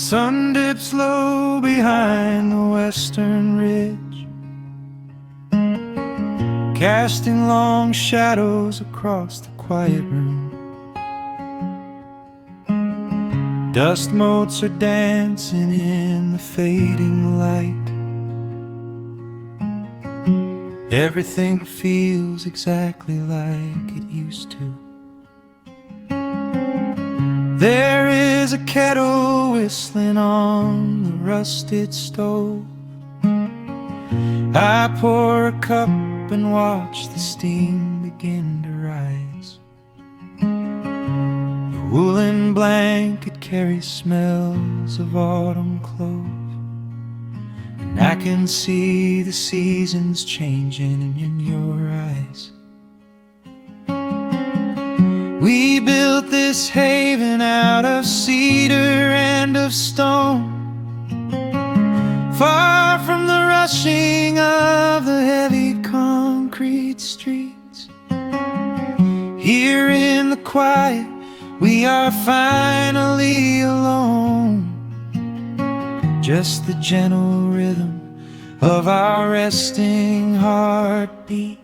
sun dips low behind the western ridge, casting long shadows across the quiet room. Dust motes are dancing in the fading light. Everything feels exactly like it used to. There is a kettle whistling on the rusted stove. I pour a cup and watch the steam begin to rise. The woolen blanket carries smells of autumn clothes, and I can see the seasons changing in your eyes. We built this haven out of cedar and of stone, far from the rushing of the heavy concrete streets. Here in the quiet, we are finally alone. Just the gentle rhythm of our resting heartbeats.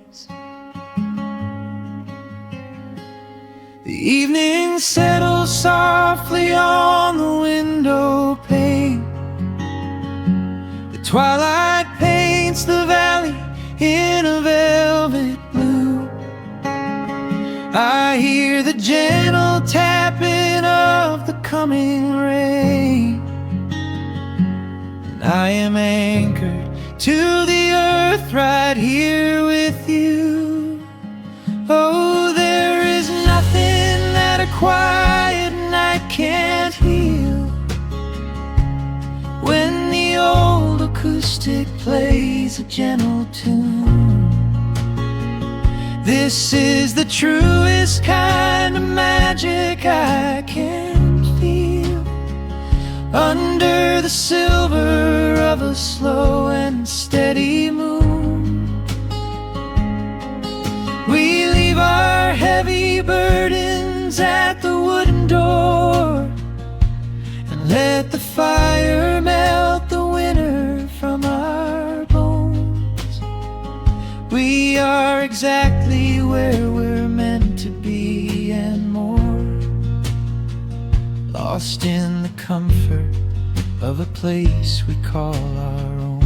The evening settles softly on the window pane. The twilight paints the valley in a velvet blue. I hear the gentle tapping of the coming rain, and I am anchored to the earth right here with you. Oh, there is nothing that a quiet night can't heal, when the old acoustic plays a gentle tune. This is the truest kind of magic I can feel, under the silver of a slow and steady moon. We leave our heavy burdens at the wooden door, and let the fire melt the winter from our bones. We are exactly where we're meant to be and more, lost in the comfort of a place we call our own.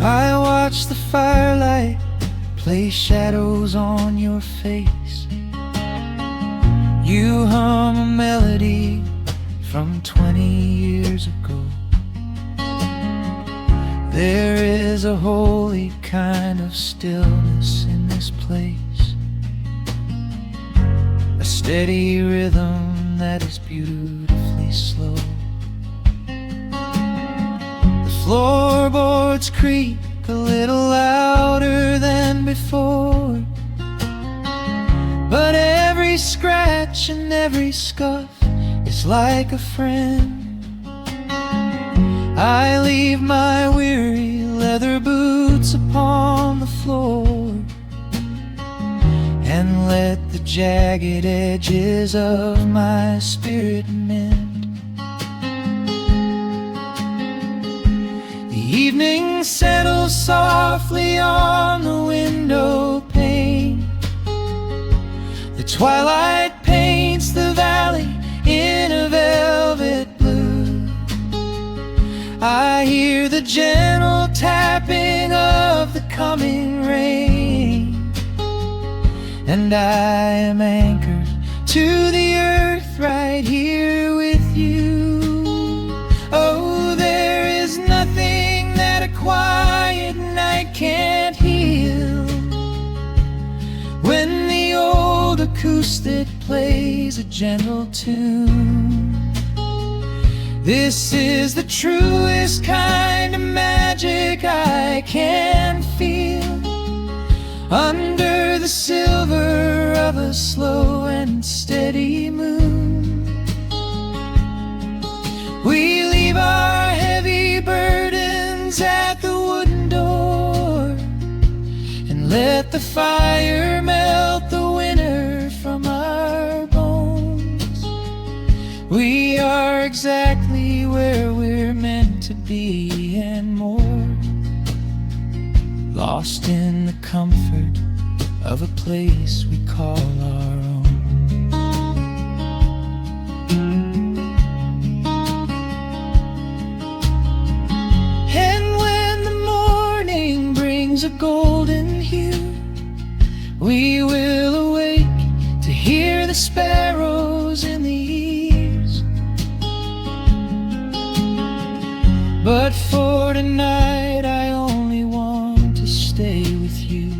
I watch the firelight play shadows on your face. You hum a melody from 20 years ago. There is a holy kind of stillness in this place, a steady rhythm that is beautifully slow. The floorboards creak a little louder than before, but every scratch and every scuff is like a friend. I leave my weary leather boots upon the floor, and let the jagged edges of my spirit mend. The evening settles softly on the window pane. The twilight paints the valley in a velvet blue. I hear the gentle tapping of the coming rain, and I am anchored to the earth right here with you. Oh, there is nothing that a quiet night can't heal, when the old acoustic plays a gentle tune. This is the truest kind of magic I can feel, under the silver of a slow and steady moon. We leave our heavy burdens at the wooden door, and let the fire melt the where we're meant to be and more, lost in the comfort of a place we call our own. And when the morning brings a golden hue, we will awake to hear the sparrows in the eaves. But for tonight I only want to stay with you,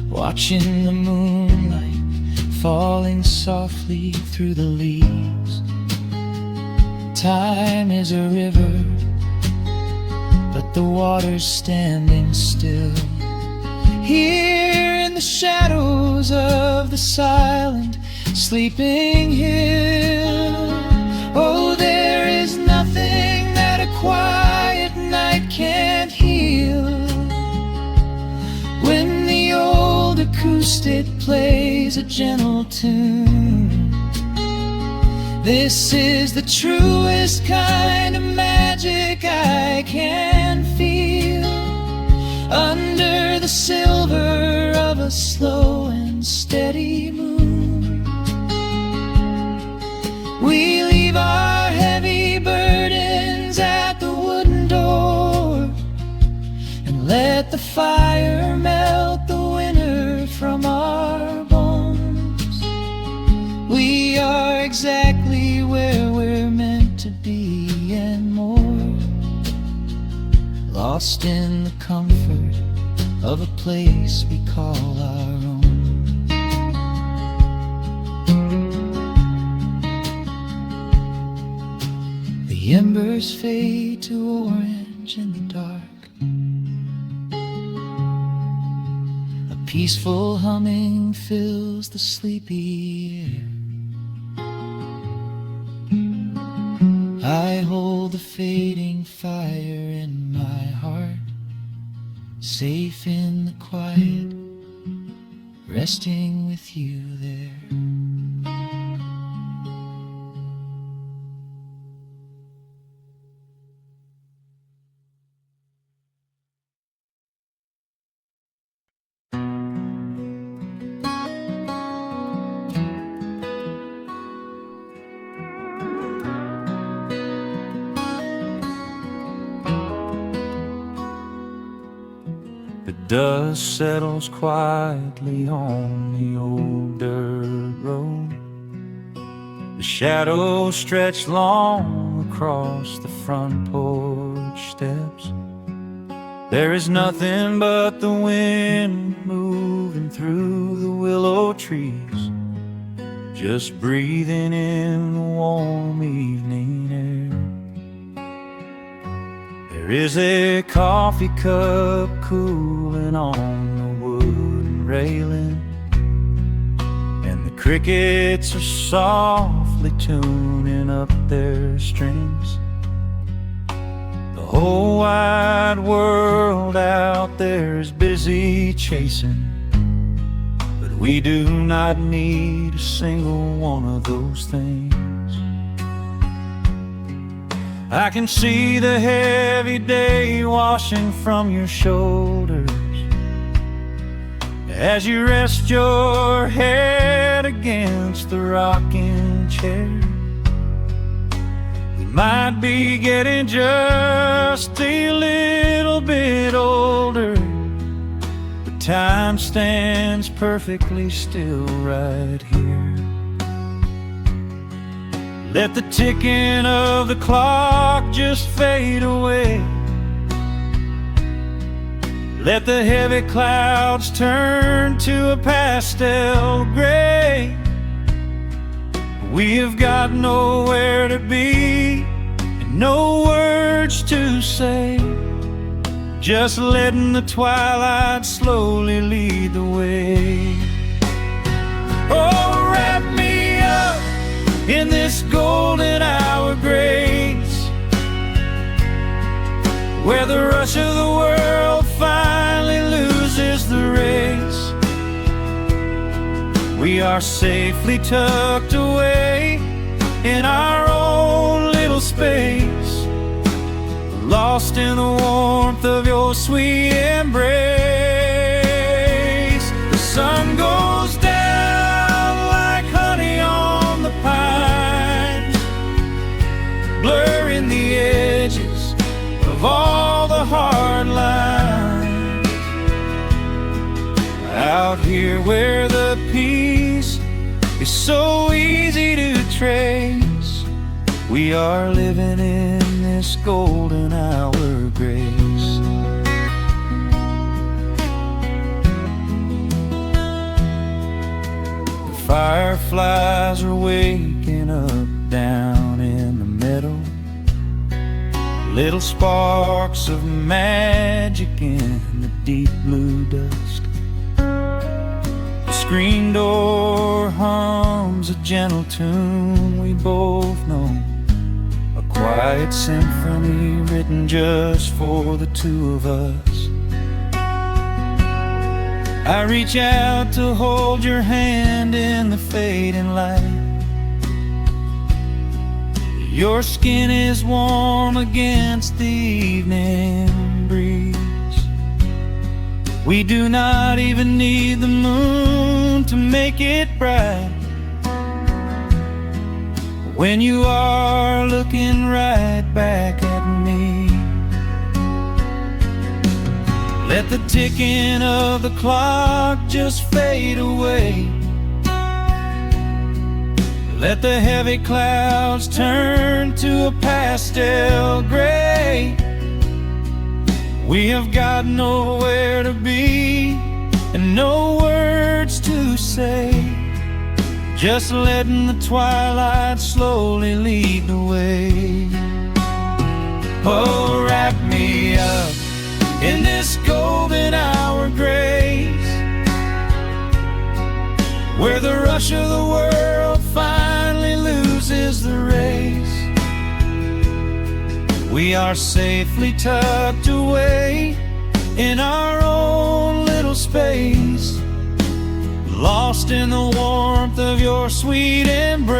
watching the moonlight falling softly through the leaves. Time is a river, but the water's standing still. Here in the shadows of the silent, sleeping hill. Oh, there is nothing that a quiet night can't heal. When the old acoustic plays a gentle tune, this is the truest kind of magic I can feel. Under the silver of a slow and steady moon, we leave our heavy burdens at the wooden door, and let the fire melt the winter from our bones. We are exactly where we're meant to be and more, lost in the comfort of a place we call our own. The embers fade to orange in the dark. A peaceful humming fills the sleepy air. I hold the fading fire in my heart, safe in the quiet, resting with you there. The dust settles quietly on the old dirt road. The shadows stretch long across the front porch steps. There is nothing but the wind moving through the willow trees, just breathing in the warm evening air. There is a coffee cup cooling on the wooden railing, and the crickets are softly tuning up their strings. The whole wide world out there is busy chasing, but we do not need a single one of those things. I can see the heavy day washing from your shoulders as you rest your head against the rocking chair. We might be getting just a little bit older, but time stands perfectly still right here. Let the ticking of the clock just fade away. Let the heavy clouds turn to a pastel gray. We have got nowhere to be and no words to say, just letting the twilight slowly lead the way. Oh, wrap me up in this golden hour grace, where the rush of the world finally loses the race. We are safely tucked away in our own little space, lost in the warmth of your sweet embrace. The sun goes down like honey on the pines, blurring the edges of all the hard lines. Out here where the peace is so easy to trace, we are living in this golden hour grace. The fireflies are waking up down in the meadow, little sparks of magic in the deep blue dusk. The screen door hums a gentle tune we both know, a quiet symphony written just for the two of us. I reach out to hold your hand in the fading light. Your skin is warm against the evening breeze. We do not even need the moon to make it bright, when you are looking right back at me. Let the ticking of the clock just fade away. Let the heavy clouds turn to a pastel gray. We have got nowhere to be and no words to say, just letting the twilight slowly lead the way. Oh, wrap me up in this golden hour grace, where the rush of the world finally loses the race. We are safely tucked away in our own little space, lost in the warmth of your sweet embrace.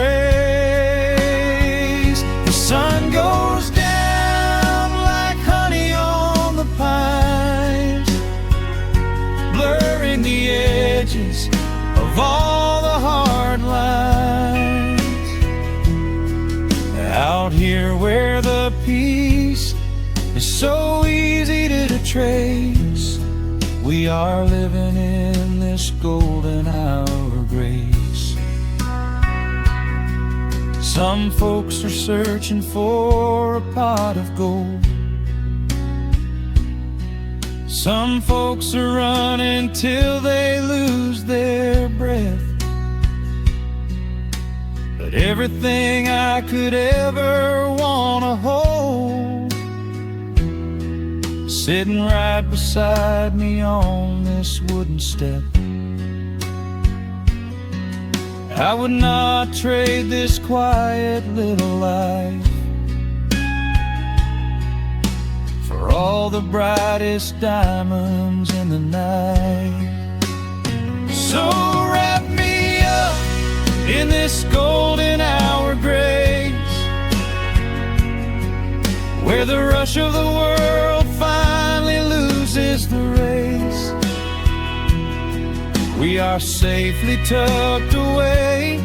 The sun goes down like honey on the pines, blurring the edges of all the hard lines. Out here where the peace is so easy to trace, we are living in this golden hour grace. Some folks are searching for a pot of gold, some folks are running till they lose their breath. But everything I could ever wanna hold, sitting right beside me on this wooden step. I would not trade this quiet little life for all the brightest diamonds in the night. So wrap me up in this golden hour grace, where the rush of the world finally loses the race. We are safely tucked away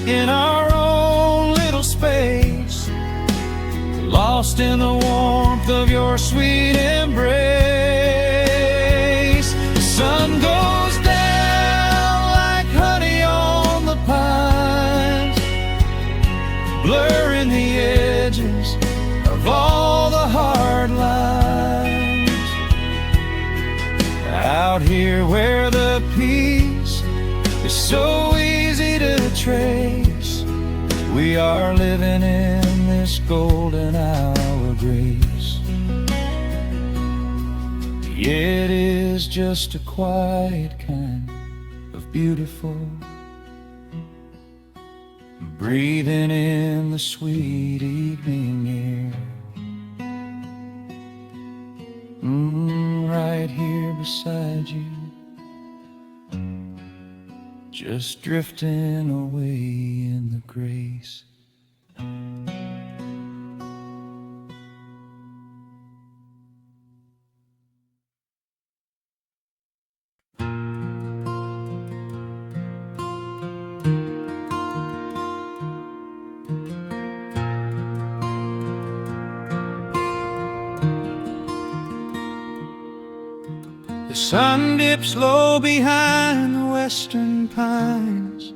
in our own little space, lost in the warmth of your sweet embrace. The sun goes down like honey on the pines, blurring the edges of all the hard lines. Out here where the peace is so easy to trace, we are living in this golden hour grace. It is just a quiet kind of beautiful, breathing in the sweet evening air. Right here beside you, just drifting away in the grace. The sun dips low behind the western pines.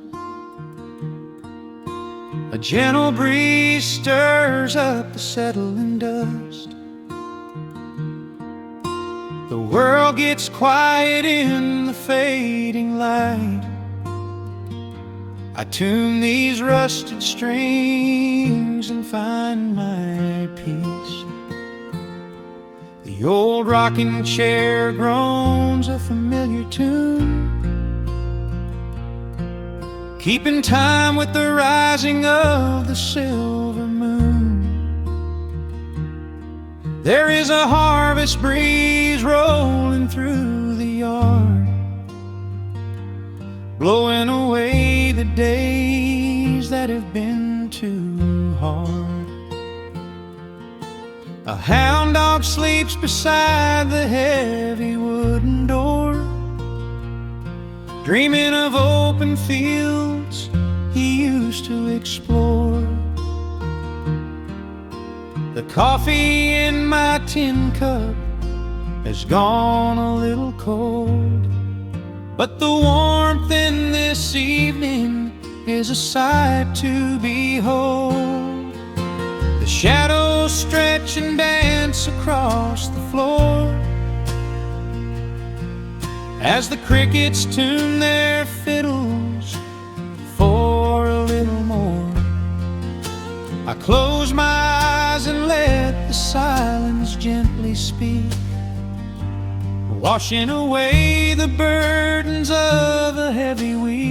A gentle breeze stirs up the settling dust. The world gets quiet in the fading light. I tune these rusted strings and find my peace. The old rocking chair groans a familiar tune, keeping time with the rising of the silver moon. There is a harvest breeze rolling through the yard, blowing away the days that have been too hard. A hound dog sleeps beside the heavy wooden door, dreaming of open fields he used to explore. The coffee in my tin cup has gone a little cold, but the warmth in this evening is a sight to behold. The shadows stretch and dance across the floor as the crickets tune their fiddles for a little more. I close my eyes and let the silence gently speak, washing away the burdens of a heavy week.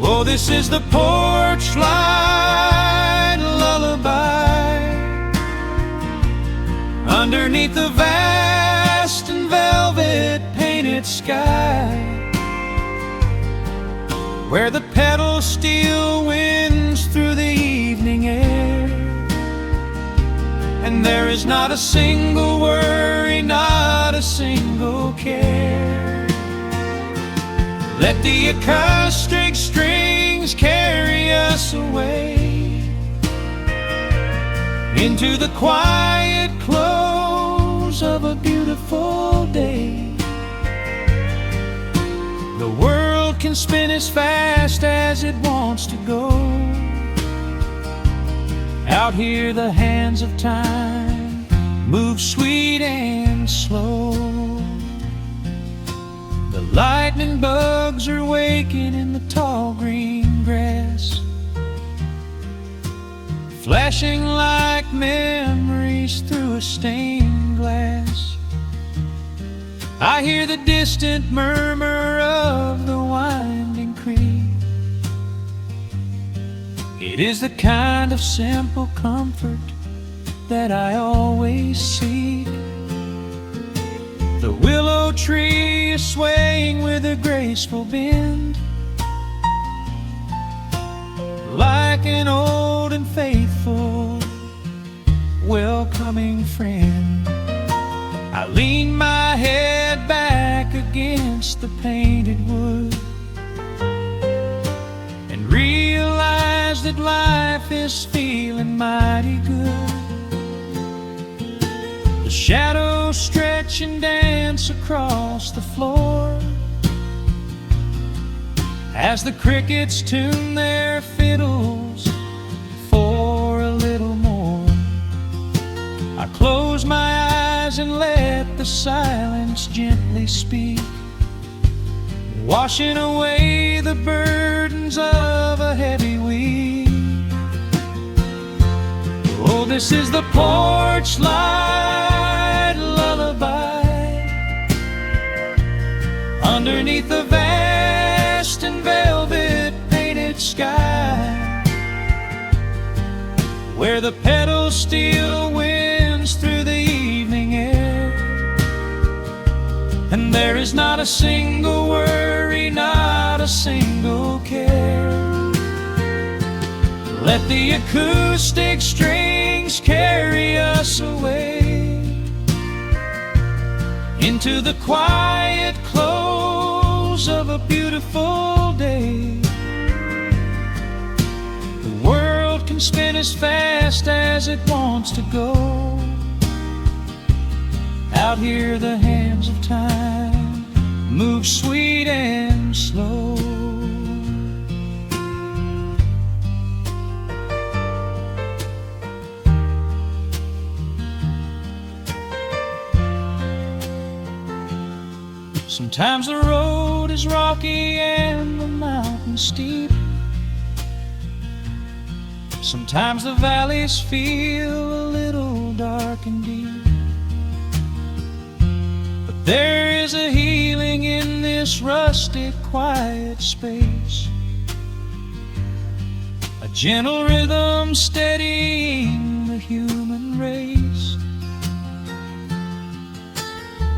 Oh, this is the porch light lullaby underneath the vast and velvet painted sky, where the pedal steel winds through the evening air, and there is not a single worry, not a single care. Let the acoustic strings carry us away into the quiet close of a beautiful day. The world can spin as fast as it wants to go. Out here the hands of time move sweet and slow. The lightning bugs are waking in the tall green grass, flashing like memories through a stained glass. I hear the distant murmur of the winding creek. It is the kind of simple comfort that I always seek. The willow tree is swaying with a graceful bend, like an old and faithful welcoming friend. I lean my head back against the painted wood and realize that life is feeling mighty good. The shadows stretch and dance across the floor as the crickets tune their fiddles for a little more. I close my eyes and let the silence gently speak, washing away the burdens of a heavy week. Oh, this is the porch light lullaby underneath the vast and velvet painted sky, where the pedal steel winds through the evening air, and there is not a single worry, not a single care. Let the acoustic strings carry us away into the quiet close of a beautiful day. The world can spin as fast as it wants to go. Out Out here the hands of time move sweet and slow. Sometimes the road is rocky and the mountain steep. Sometimes the valleys feel a little dark and deep. But there is a healing in this rustic, quiet space, a gentle rhythm steadying the human race.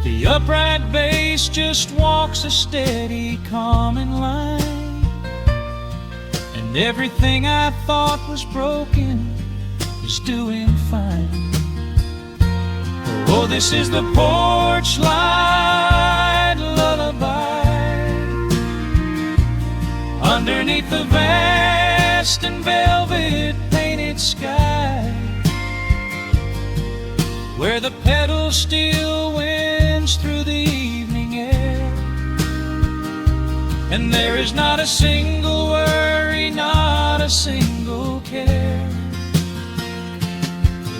The upright bass just walks a steady, calming line, and everything I thought was broken is doing fine. Oh, this is the porch light lullaby underneath the vast and velvet painted sky, where the pedals still winds through the evening air, and there is not a single worry, not a single care.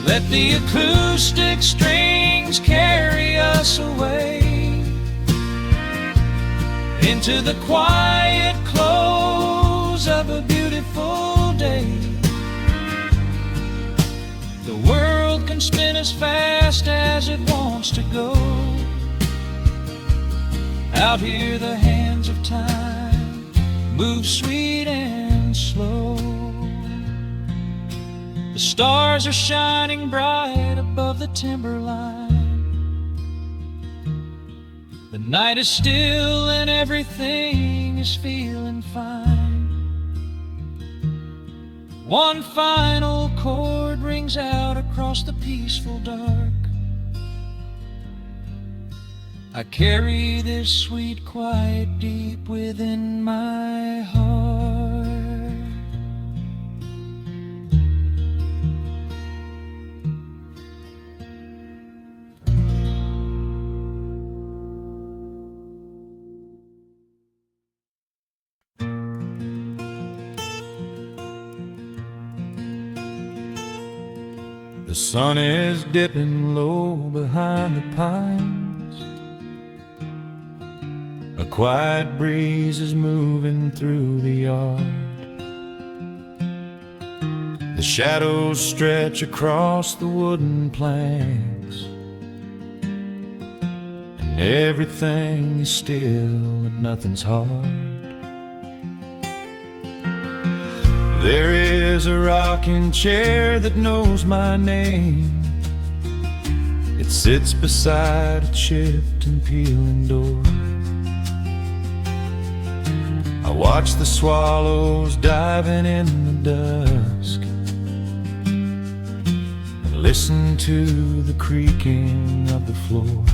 Let the acoustic strings carry us away into the quiet close of a beautiful day. The world can spin as fast as it wants to go. Out here the hands of time move sweet and slow. The stars are shining bright above the timberline. The night is still and everything is feeling fine. One final chord rings out across the peaceful dark. I carry this sweet quiet deep within my heart. The sun is dipping low behind the pines. A quiet breeze is moving through the yard. The shadows stretch across the wooden planks, and everything is still and nothing's hard. There is a rocking chair that knows my name. It sits beside a chipped and peeling door. I watch the swallows diving in the dusk and listen to the creaking of the floor.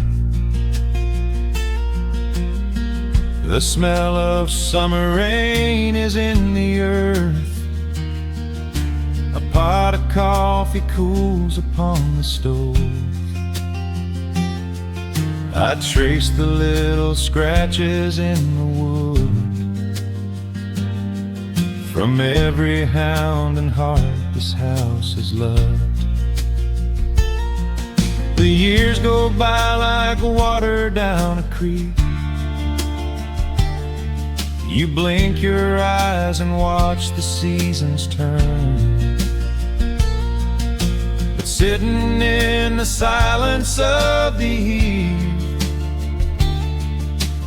The smell of summer rain is in the earth. A pot of coffee cools upon the stove. I trace the little scratches in the wood from every hound and heart this house has loved. The years go by like water down a creek. You blink your eyes and watch the seasons turn. But sitting in the silence of the eve,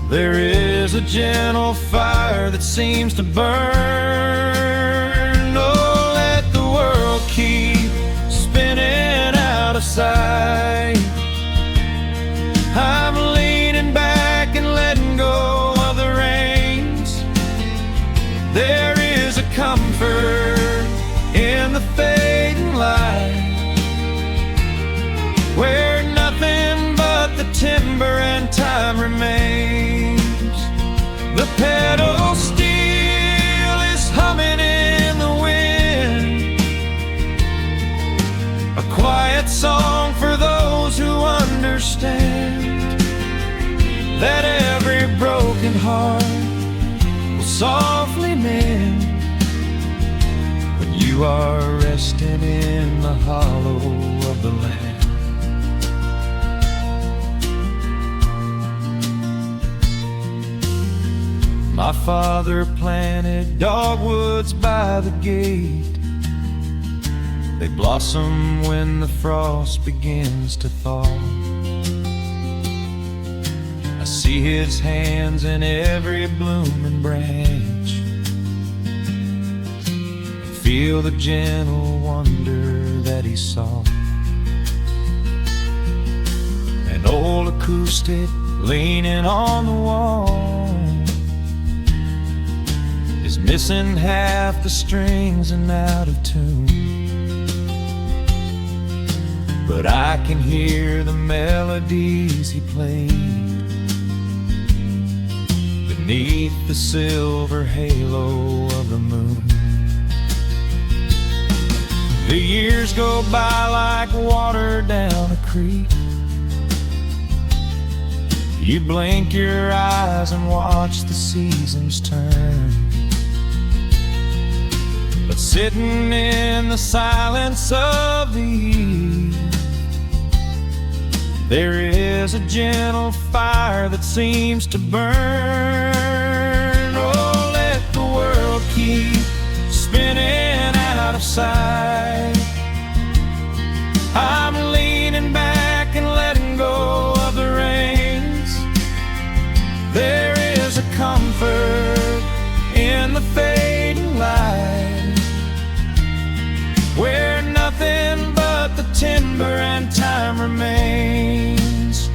there is a gentle fire that seems to burn. Oh, let the world keep spinning out of sight. I'm leaning back and letting go of the reins. There is a comfort in the fading light, where nothing but the timber and time remains. The pedal steel is humming in the wind, a quiet song for those who understand. understand that every broken heart will softly mend when you are resting in the hollow of the land. My father planted dogwoods by the gate. They blossom when the frost begins to thaw. I see his hands in every blooming branch, and feel the gentle wonder that he saw. An old acoustic leaning on the wall is missing half the strings and out of tune, but I can hear the melodies he played beneath the silver halo of the moon. The years go by like water down a creek. You blink your eyes and watch the seasons turn, but sitting in the silence of the eve, there is a gentle fire that seems to burn. Oh, let the world keep spinning out of sight. I'm leaning back and letting go of the reins. There is a comfort in the fading light, where nothing but the timber and time remains.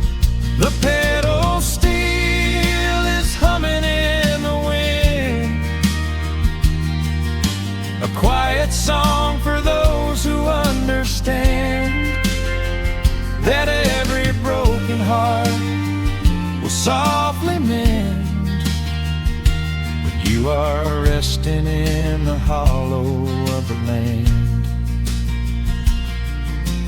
The pedal steel is humming in the wind, a quiet song for those who understand that every broken heart will softly mend when you are resting in the hollow of the land.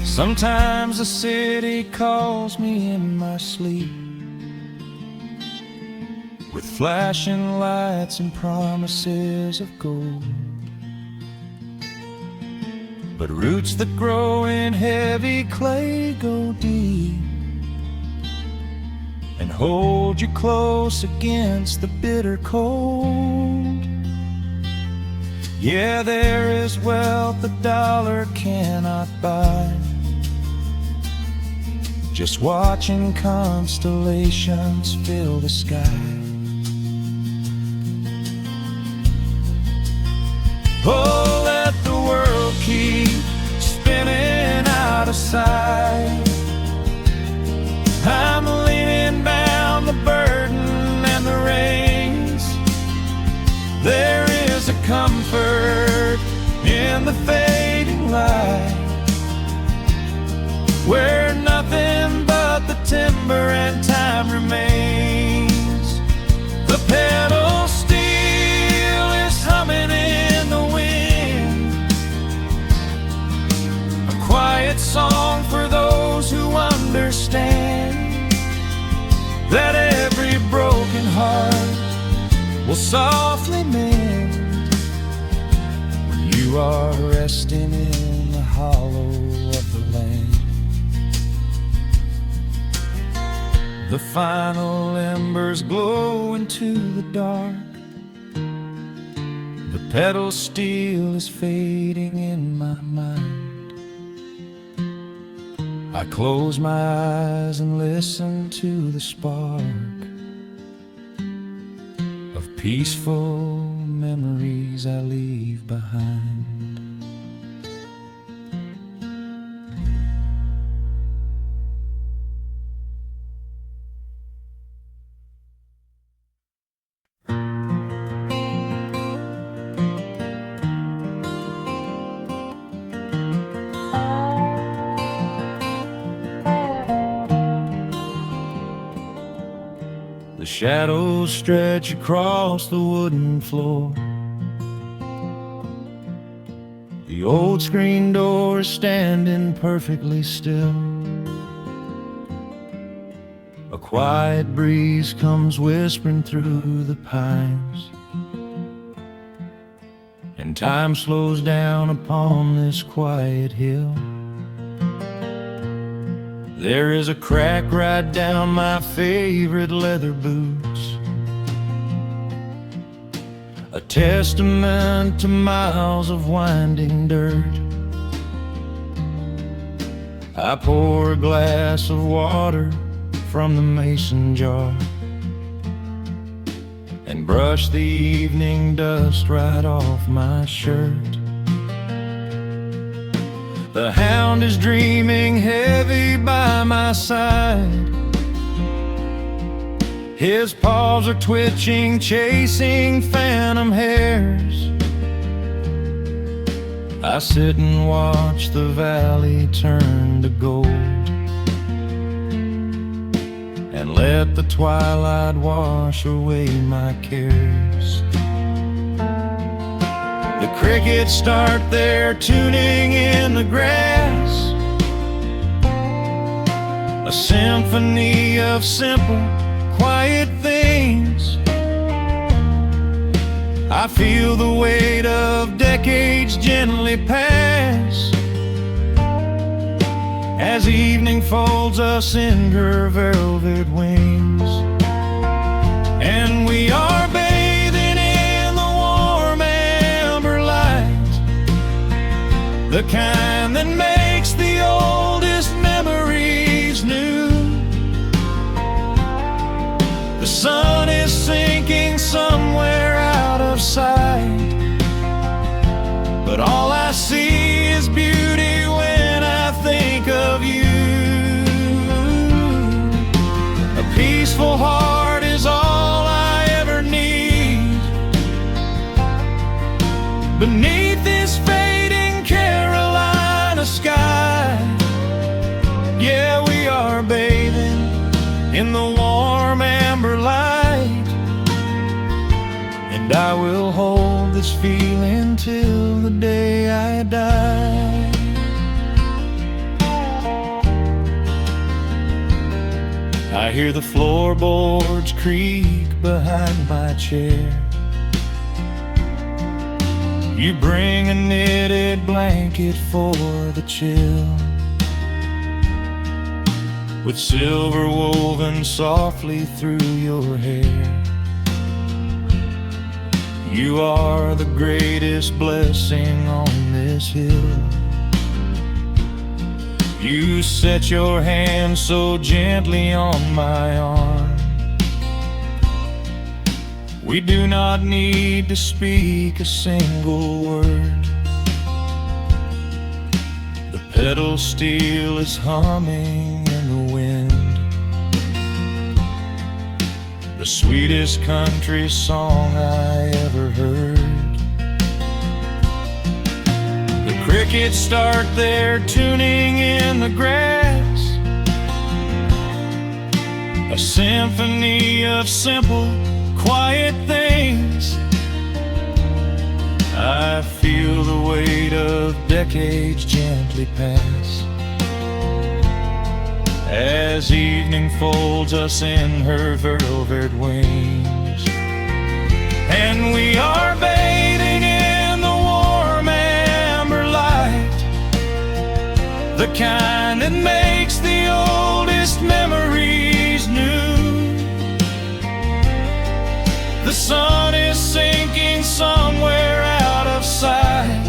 Sometimes the city calls me in my sleep, with flashing lights and promises of gold, but roots that grow in heavy clay go deep and hold you close against the bitter cold. Yeah, there is wealth a dollar cannot buy, just watching constellations fill the sky. Oh, let the world keep spinning out of sight. I'm leaning down the burden and the reins. There is a comfort in the fading light, where nothing but the timber and time remains. The pedal steel is humming in the wind, a quiet song for those who understand that every broken heart will softly mend when you are resting in the hollow of the land. The final embers glow into the dark. The pedal steel is fading in my mind. I close my eyes and listen to the spark of peaceful memories I leave behind. The shadows stretch across the wooden floor. The old screen door is standing perfectly still. A quiet breeze comes whispering through the pines, and time slows down upon this quiet hill. There is a crack right down my favorite leather boots, a testament to miles of winding dirt. I pour a glass of water from the mason jar and brush the evening dust right off my shirt. The hound is dreaming heavy by my side. His paws are twitching, chasing phantom hares. I sit and watch the valley turn to gold, and let the twilight wash away my cares. The crickets start their tuning in the grass, a symphony of simple, quiet things. I feel the weight of decades gently pass as evening folds us in her velvet wings. And we are bathing in the warm amber light, the kind that makes the oldest memories new. The sun is sinking somewhere out of sight, but all I see is beauty when I think of you. A peaceful heart is all I ever need beneath this fading Carolina sky. Yeah, we are bathing in the warm amber light, and I will hold this feeling till the day I die. I hear the floorboards creak behind my chair. You bring a knitted blanket for the chill, with silver woven softly through your hair. You are the greatest blessing on this hill. You set your hand so gently on my arm. We do not need to speak a single word. The pedal steel is humming in the wind, the sweetest country song I ever heard. The crickets start their tuning in the grass, a symphony of simple, quiet things. I feel the weight of decades gently pass as evening folds us in her velvet wings. And we are bathing in the warm amber light, the kind that makes the oldest memories new. The sun is sinking somewhere out of sight,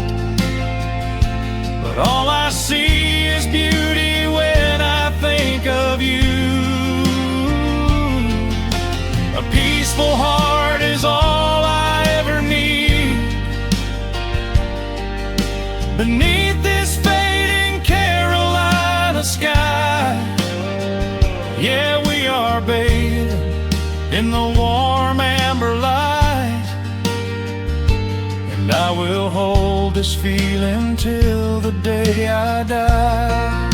but all I see is beauty when I think of you. A peaceful heart is all I ever need beneath this fading Carolina sky. Yeah, we are bathing in the warm amber light, and I will hold this feeling till the day I die.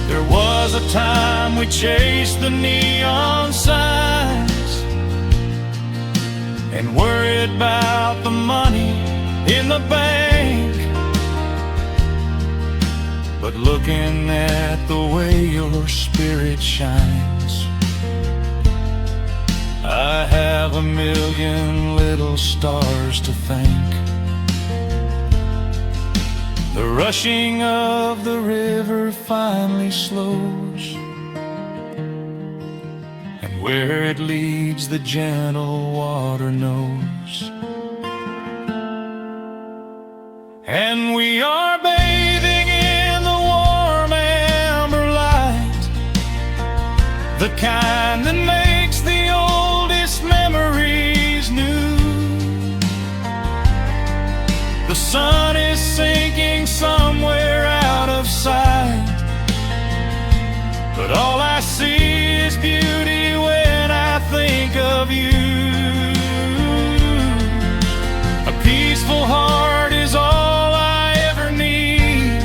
There was a time we chased the neon signs and worried about the money in the bank. but looking at the way your spirit shines, I have a million little stars to thank. The rushing of the river finally slows, and where it leads the gentle water knows. And we are bathing in the warm amber light, the kind that makes the oldest memories new. The sun is sinking somewhere out of sight, but all I see is beauty when I think of you. A peaceful heart is all I ever need.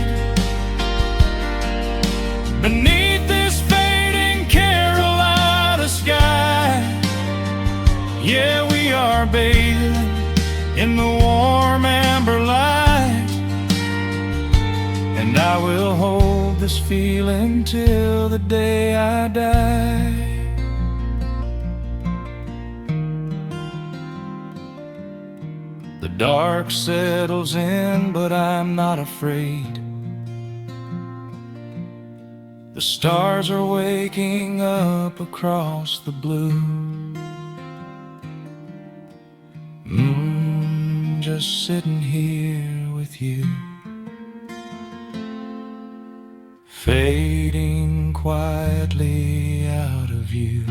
Beneath this fading Carolina sky, yeah, we are bathing in the warm amber light, and I will hold this feeling till the day I die. The dark settles in, but I'm not afraid. The stars are waking up across the blue. Just sitting here with you, fading quietly out of view.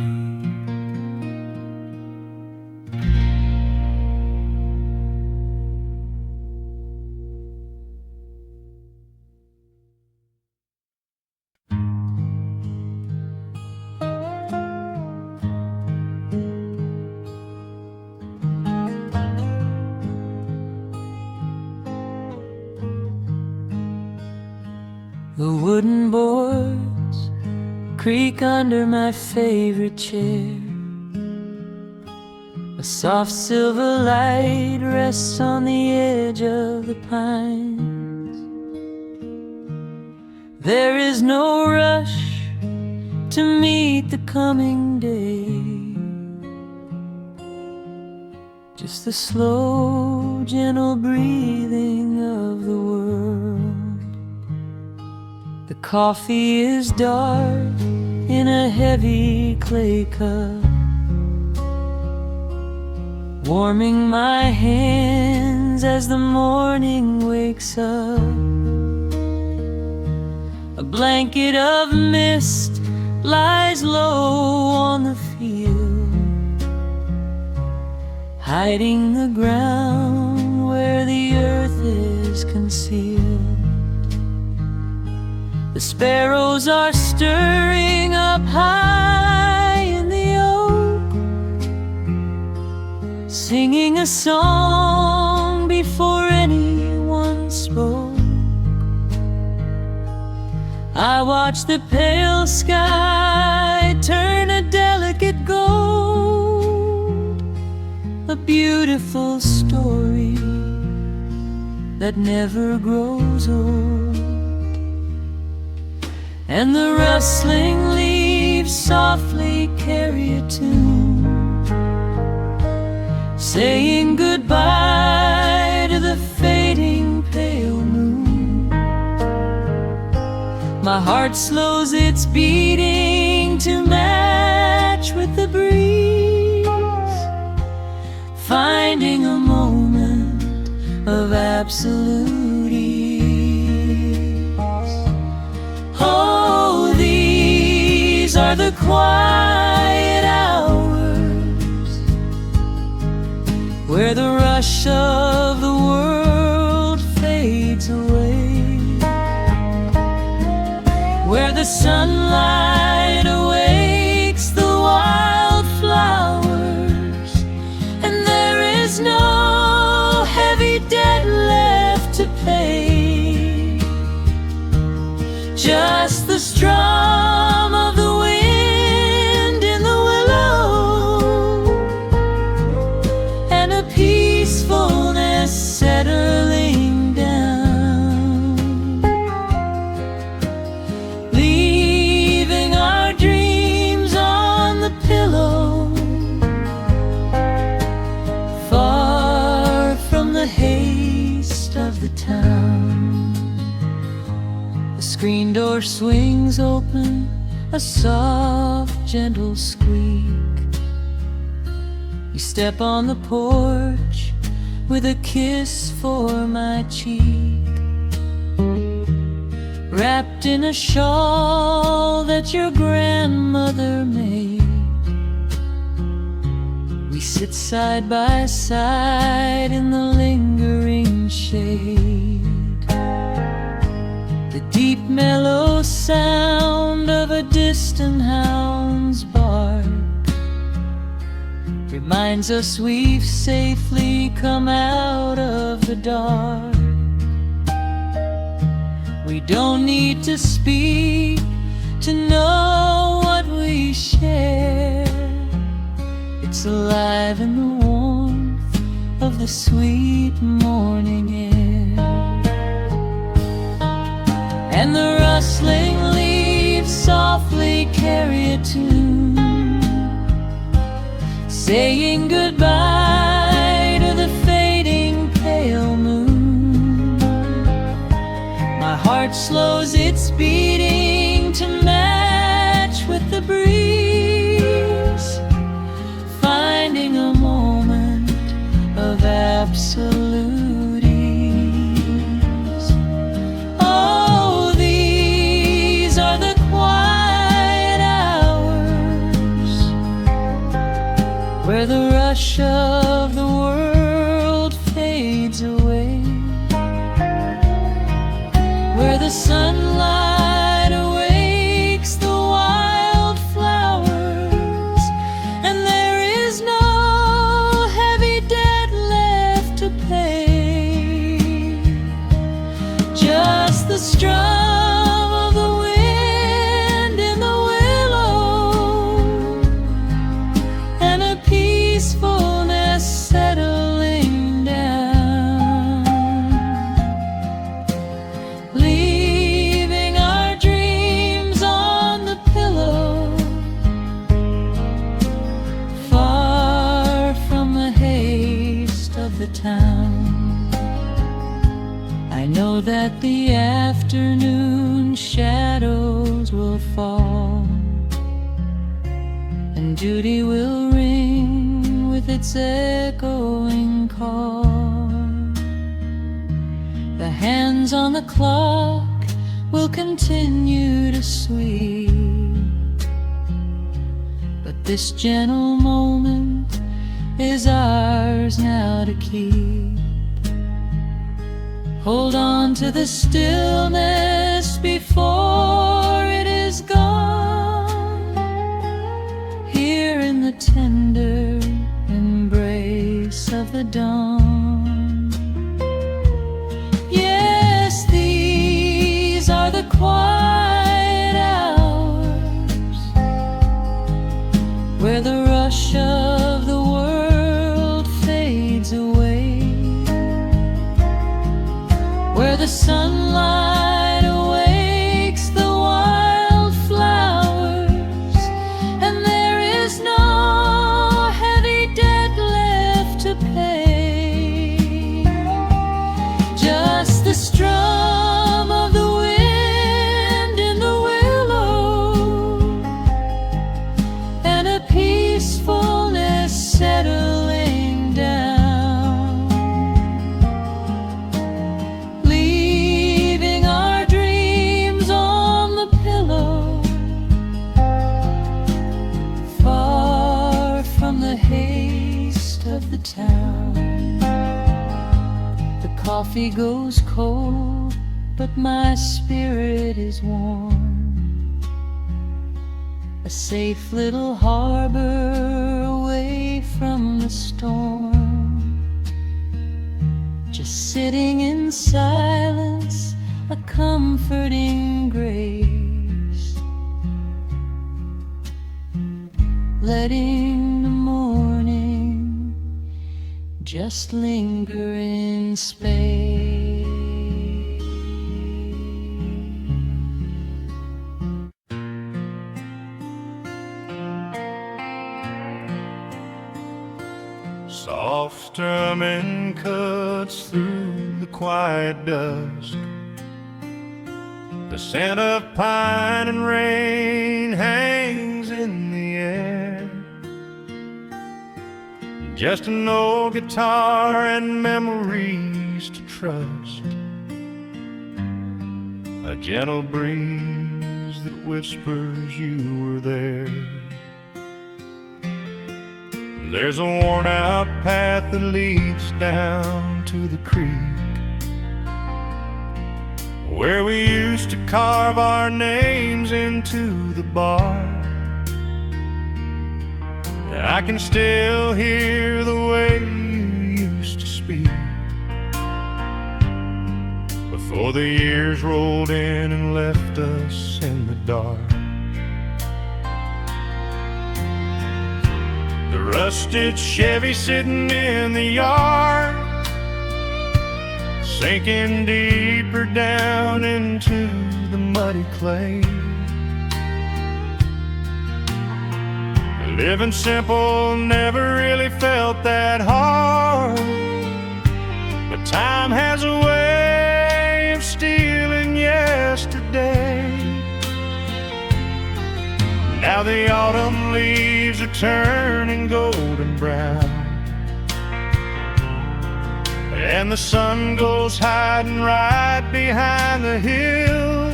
The wooden boards creak under my favorite chair. A soft silver light rests on the edge of the pines. There is no rush to meet the coming day, just the slow, gentle breathing of the world. The coffee is dark in a heavy clay cup, warming my hands as the morning wakes up. A blanket of mist lies low on the field, hiding the ground where the earth is concealed. The sparrows are stirring up high in the oak, singing a song before anyone spoke. I watch the pale sky turn a delicate gold, a beautiful story that never grows old. And the rustling leaves softly carry a tune, saying goodbye to the fading pale moon. My heart slows its beating to match with the breeze, finding a moment of absolute ease. Oh, these are the quiet hours where the rush of the world fades away, where the sunlight awakes the wildflowers, and there is no heavy debt left to pay. Just the strum of the wind in the willow, and a peacefulness settling down. town. The screen door swings open, a soft, gentle squeak. You step on the porch with a kiss for my cheek. Wrapped in a shawl that your grandmother made, we sit side by side in the lingering shade. The deep mellow sound of a distant hound's bark reminds us we've safely come out of the dark. We don't need to speak to know what we share. It's alive in the warmth of the sweet morning air. And the rustling leaves softly carry a tune, saying goodbye to the fading pale moon. My heart slows its beating to match with the breeze, finding a moment of absolute ease. Oh, these are the quiet hours where the rush of the world fades away, where the sunlight awakes the wildflowers, and there is no heavy debt left to pay. Just the strum of the wind in the willow, and a peacefulness settling down, leaving our dreams on the pillow, far from the haste of the town. I know that the afternoon shadows will fall, and duty will ring with its echoing call. The hands on the clock will continue to sweep, but this gentle moment is ours now to keep. Hold on to the stillness before it is gone, here in the tender embrace of the dawn. Yes, these are the quiet hours where the rush of the world fades away, where the sunlight awakes the wildflowers, and there is no heavy debt left to pay. Just the strum of the wind in the willow, and a peacefulness settling down, leaving our dreams on the pillow, far from the haste of the town. The coffee goes cold, but my spirit is warm, a safe little harbor away from the storm. Just sitting in silence, a comforting grace, letting the morning just linger in space. Soft drumming cuts through the quiet dusk. The scent of pine and rain hangs in the air. Just an old guitar and memories to trust. A gentle breeze that whispers you were there. There's a worn-out path that leads down to the creek, where we used to carve our names into the bark. I can still hear the way you used to speak before the years rolled in and left us in the dark. The rusted Chevy sitting in the yard, sinking deeper down into the muddy clay. Living simple never really felt that hard, but time has a way of stealing yesterday. Now the autumn leaves are turning golden brown, and the sun goes hiding right behind the hill.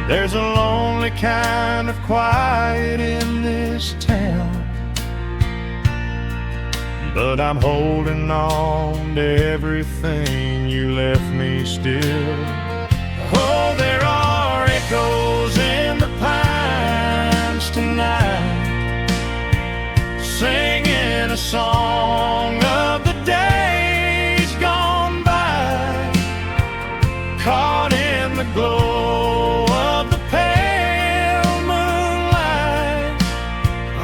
There's a lonely kind of quiet in this town, but I'm holding on to everything you left me still. Oh, there are echoes in the pines tonight, singing a song of the days gone by, caught in the glow of the pale moonlight,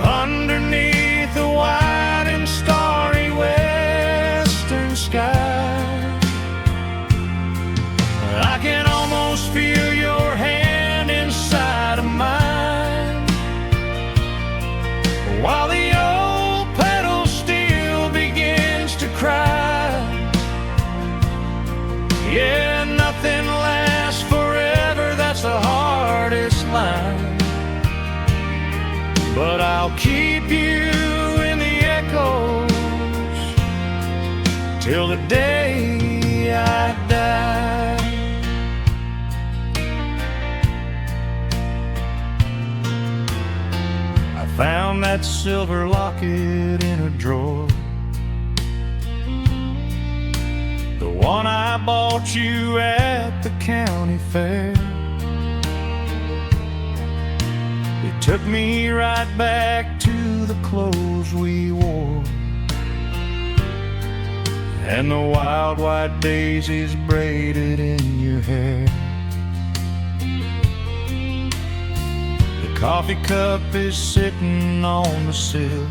underneath the wide and starry western sky. I can almost feel your hand inside of mine, while the old pedal steel begins to cry. Yeah, nothing lasts forever, that's the hardest line, but I'll keep you in the echoes till the day I die. I found that silver locket in a drawer, the one I bought you at the county fair. It took me right back to the clothes we wore, and the wild white daisies braided in your hair. The coffee cup is sitting on the sill,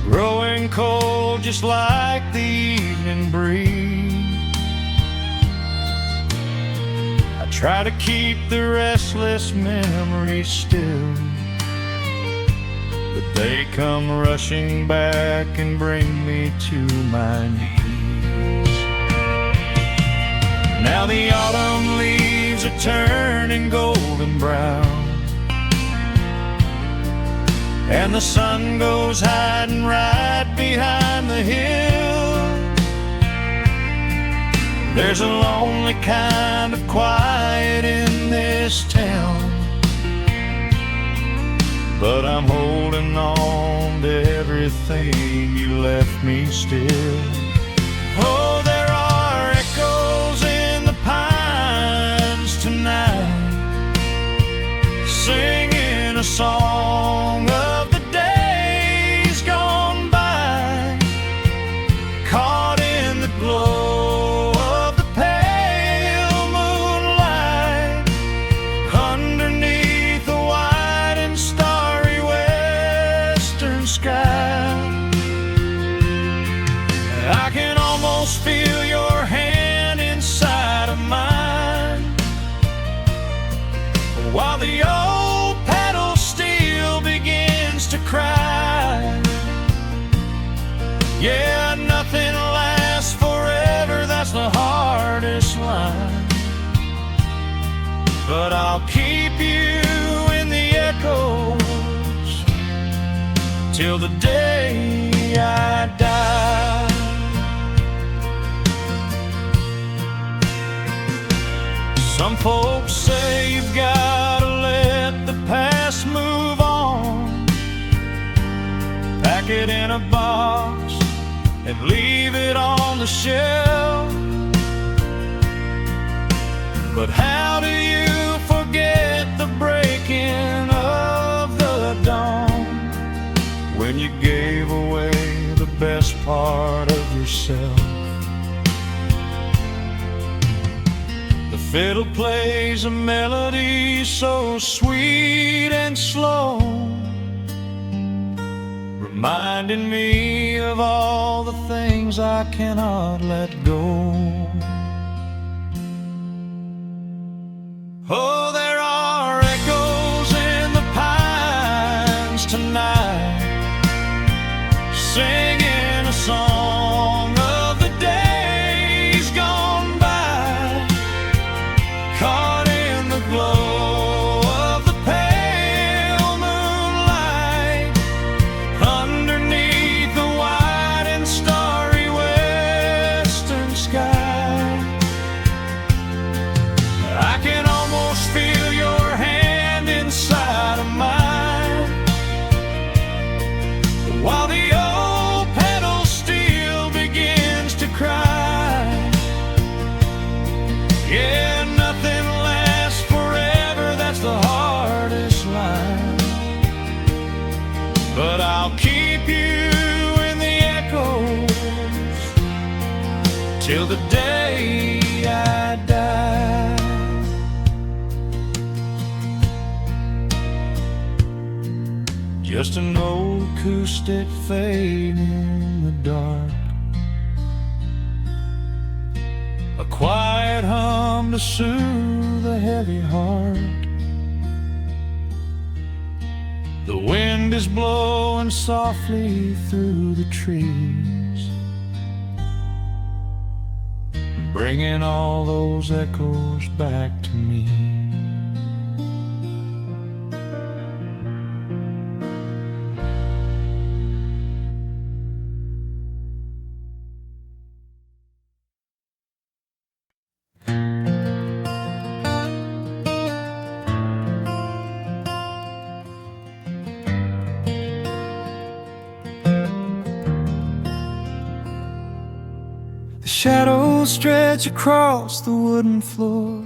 growing cold just like the evening breeze. I try to keep the restless memories still, but they come rushing back and bring me to my knees. Now the autumn leaves are turning golden brown, and the sun goes hiding right behind the hill. There's a lonely kind of quiet in this town, but I'm holding on to everything you left me still. Oh, there are echoes in the pines tonight, singing a song of the days gone by, caught in the glow of the pale moonlight, underneath the wide and starry western sky. I can almost feel your hand inside of mine, while the old pedal steel but I'll keep you in the echoes till the day I die. Some folks say you've gotta let the past move on, pack it in a box and leave it on the shelf. But how do you forget the breaking of the dawn, when you gave away the best part of yourself? The fiddle plays a melody so sweet and slow, reminding me of all the things I cannot let go. Oh, there are echoes in the pines tonight, singing a song of the days gone by, caught in the glow of the pale moonlight, underneath the wide and starry western sky. I can almost feel your hand inside of mine, while the old pedal steel begins to cry. Yeah, nothing lasts forever, that's the hardest line, but I'll keep you in the echoes till the day I die. Just an old acoustic fading in the dark, a quiet hum to soothe a heavy heart. The wind is blowing softly through the trees, bringing all those echoes back to me. The shadows stretch across the wooden floor.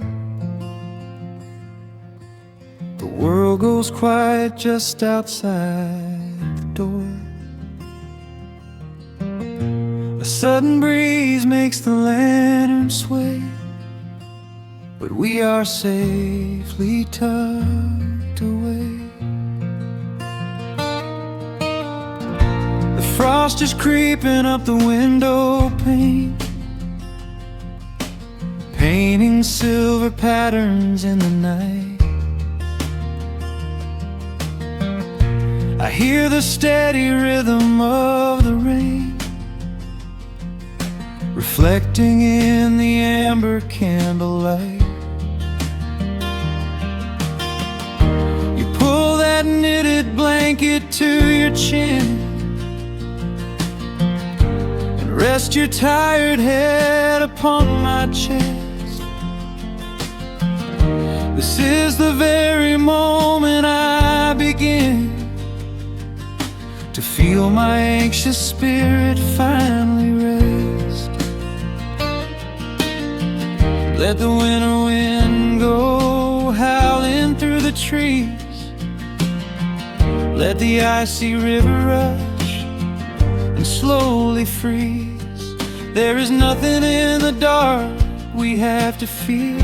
The world goes quiet just outside the door. A sudden breeze makes the lantern sway, but we are safely tucked away. The frost is creeping up the window pane, painting silver patterns in the night. I hear the steady rhythm of the rain, reflecting in the amber candlelight. You pull that knitted blanket to your chin and rest your tired head upon my chest. This is the very moment I begin to feel my anxious spirit finally rest. Let the winter wind go howling through the trees, let the icy river rush and slowly freeze. There is nothing in the dark we have to fear,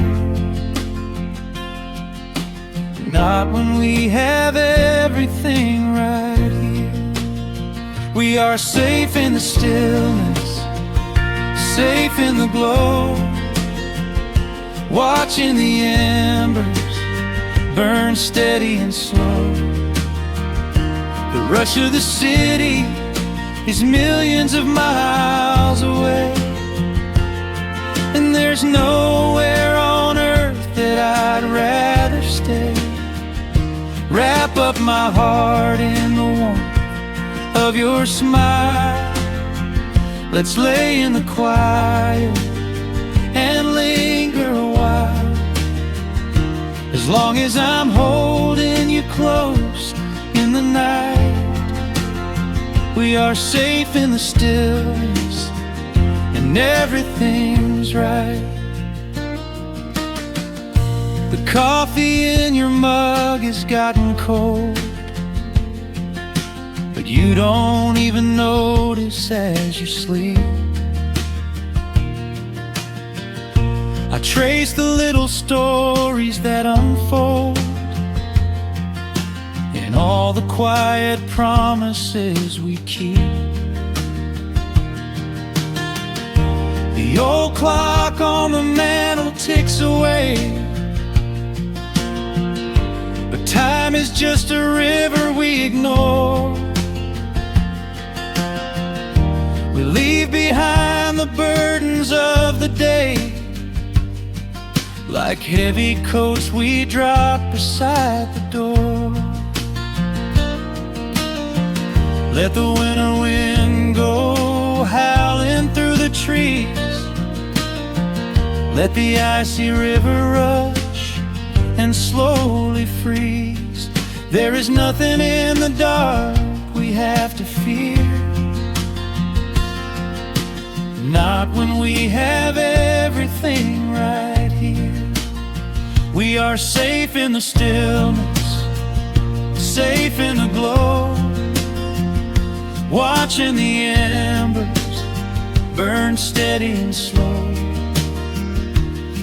not when we have everything right here. We are safe in the stillness, safe in the glow, watching the embers burn steady and slow. The rush of the city is millions of miles away, and there's nowhere on earth that I'd rather my heart in the warmth of your smile. Let's lay in the quiet and linger a while. As long as I'm holding you close in the night, we are safe in the stillness and everything's right. The coffee in your mug has gotten cold, but you don't even notice as you sleep. I trace the little stories that unfold in all the quiet promises we keep. The old clock on the mantle ticks away, but time is just a river we ignore. We leave behind the burdens of the day, like heavy coats we drop beside the door. Let the winter wind go howling through the trees. Let the icy river rush and slowly freeze. There is nothing in the dark we have to fear, not when we have everything right here. We are safe in the stillness, safe in the glow, watching the embers burn steady and slow.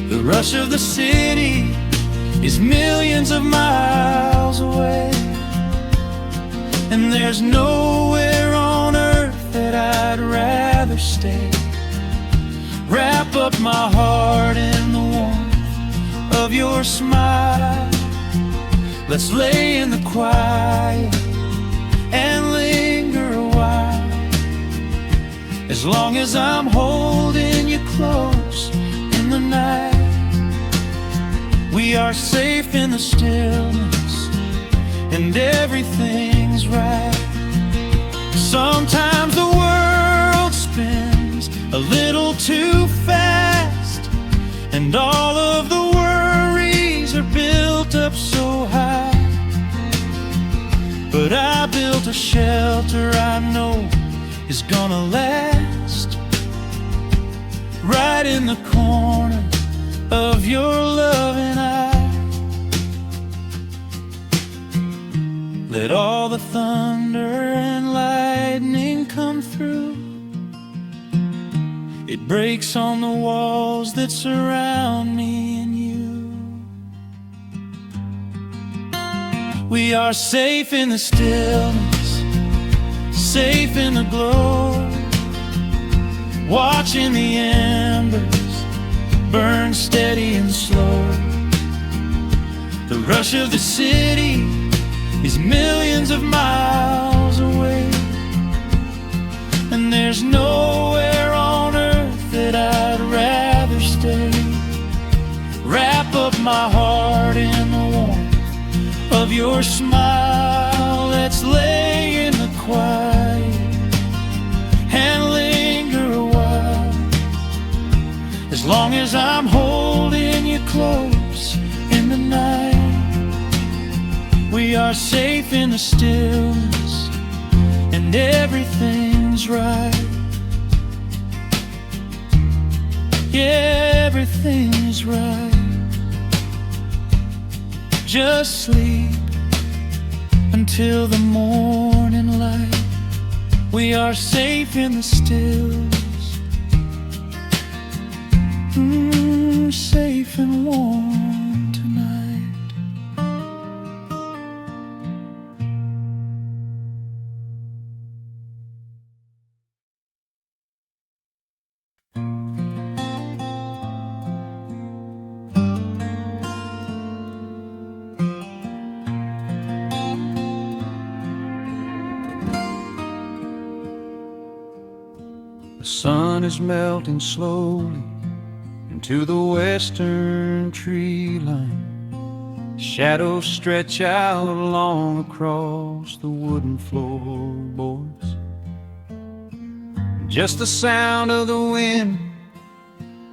The rush of the city is millions of miles away, and there's nowhere on earth that I'd rather stay. Wrap up my heart in the warmth of your smile. Let's lay in the quiet and linger a while. As long as I'm holding you close in the night, we are safe in the stillness and everything's right. Sometimes the world spins a little too fast, and all of the worries are built up so high. But I built a shelter I know is gonna last, right in the corner of your loving eye. Let all the thunder and lightning come through. It breaks on the walls that surround me and you. We are safe in the stillness, safe in the glow, watching the embers burn steady and slow. The rush of the city is millions of miles away, and there's nowhere on earth that I'd rather stay. Wrap up my heart in the warmth of your smile. Let's lay in the quiet and linger a while. As long as I'm holding you close in the night, we are safe in the stillness and everything's right. Yeah, everything's right. Just sleep until the morning light. We are safe in the stillness, safe and warm tonight. The sun is melting slowly into the western tree line, Shadows stretch out long across the wooden floorboards. Just the sound of the wind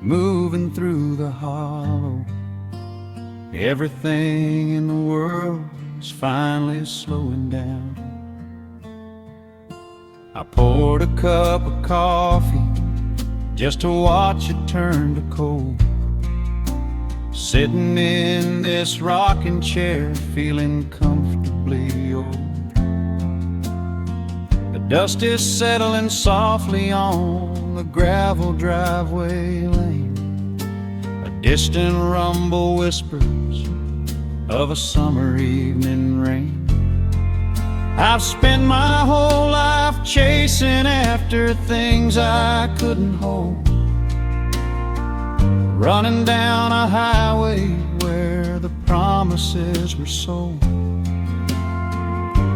moving through the hollow. Everything in the world is finally slowing down. I poured a cup of coffee just to watch it turn to cold. Sitting in this rocking chair, feeling comfortably old. The dust is settling softly on the gravel driveway lane. A distant rumble whispers of a summer evening rain. I've spent my whole life chasing after things I couldn't hold, running down a highway where the promises were sold.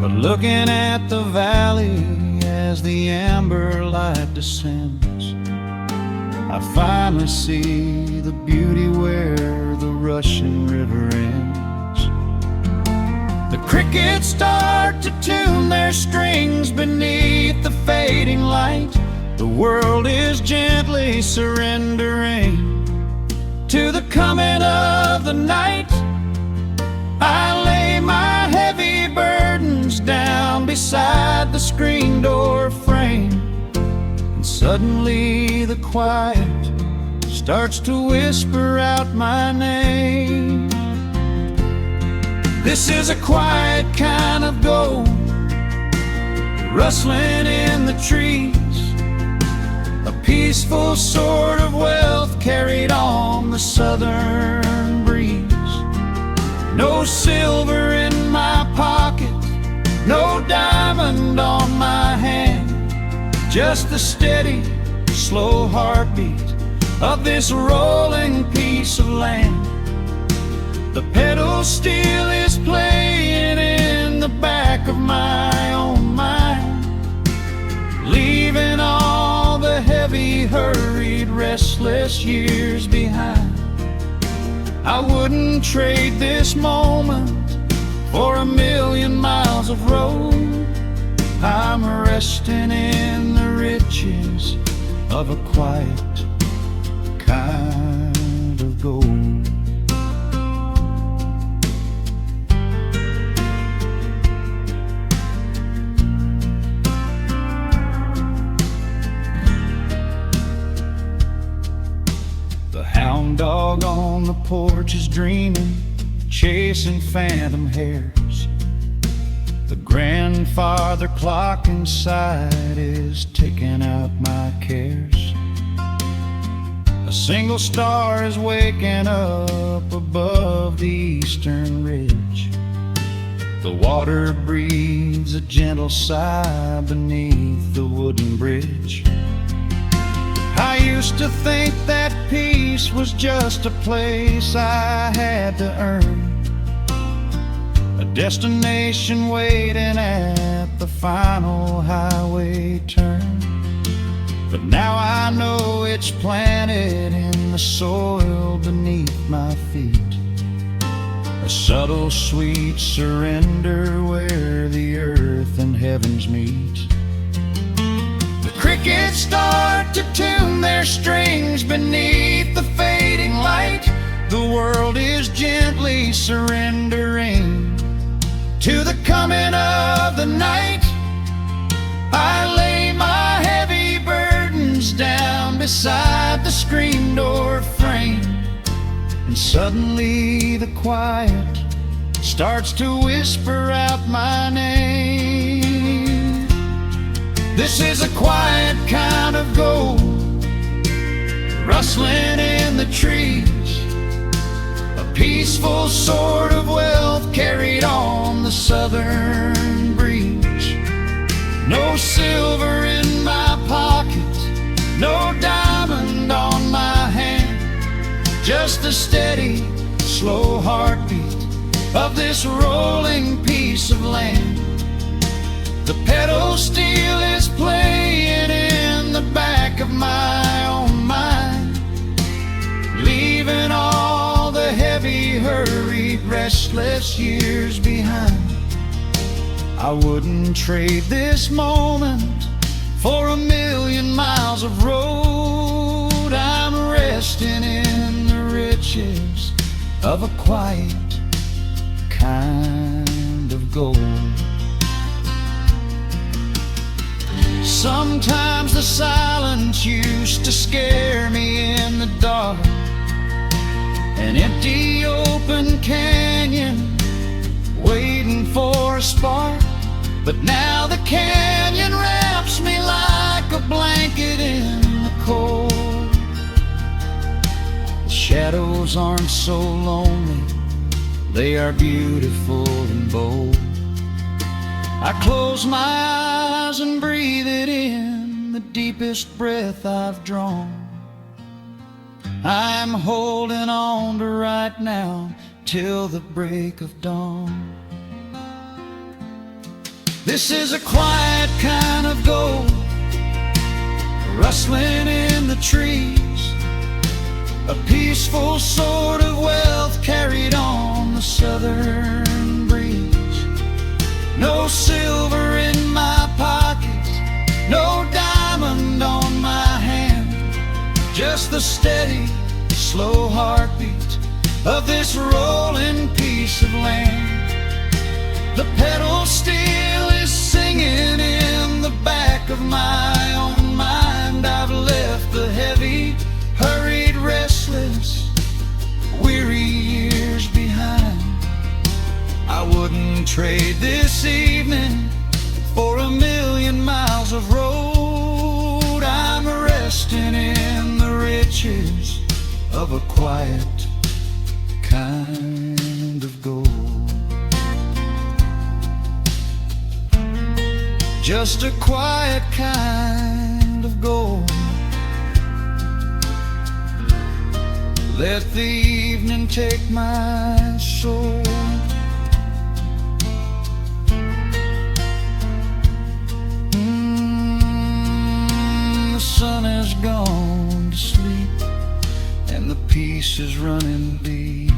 But looking at the valley as the amber light descends, I finally see the beauty where the rushing river ends. The crickets start to tune their strings beneath the fading light. The world is gently surrendering to the coming of the night. I lay my heavy burdens down beside the screen door frame, and suddenly the quiet starts to whisper out my name. This is a quiet kind of gold, rustling in the trees, a peaceful sort of wealth carried on the southern breeze. No silver in my pocket, no diamond on my hand, just the steady, slow heartbeat of this rolling piece of land. The pedal steel is playing in the back of my own mind, leaving all the heavy, hurried, restless years behind. I wouldn't trade this moment for 1,000,000 miles of road. I'm resting in the riches of a quiet kind of gold. Hound dog on the porch is dreaming, chasing phantom hares. The grandfather clock inside is ticking out my cares. A single star is waking up above the eastern ridge. The water breathes a gentle sigh beneath the wooden bridge. I used to think that peace was just a place I had to earn, a destination waiting at the final highway turn. But now I know it's planted in the soil beneath my feet, a subtle sweet surrender where the earth and heavens meet. Crickets start to tune their strings beneath the fading light. The world is gently surrendering to the coming of the night. I lay my heavy burdens down beside the screen door frame, and suddenly the quiet starts to whisper out my name. This is a quiet kind of gold, rustling in the trees, a peaceful sort of wealth carried on the southern breeze. No silver in my pocket, no diamond on my hand, just the steady, slow heartbeat of this rolling piece of land. The pedal steel is playing in the back of my own mind, leaving all the heavy, hurried restless years behind. I wouldn't trade this moment for 1,000,000 miles of road. I'm resting in the riches of a quiet kind of gold. Sometimes the silence used to scare me in the dark, an empty open canyon waiting for a spark. But now the canyon wraps me like a blanket in the cold. The shadows aren't so lonely, they are beautiful and bold. I close my eyes and breathe it in, the deepest breath I've drawn. I'm holding on to right now till the break of dawn. This is a quiet kind of gold, rustling in the trees, a peaceful sort of wealth carried on the southern breeze. No silver in my pockets, no diamond on my hand, just the steady, slow heartbeat of this rolling piece of land. The pedal steel is singing in the back of my own mind. I've left the heavy, hurried, restless, weary years behind. I wouldn't trade this evening for 1,000,000 miles of road. I'm resting in the riches of a quiet kind of gold. Just a quiet kind of gold. Let the evening take my soul. The sun has gone to sleep and the peace is running deep.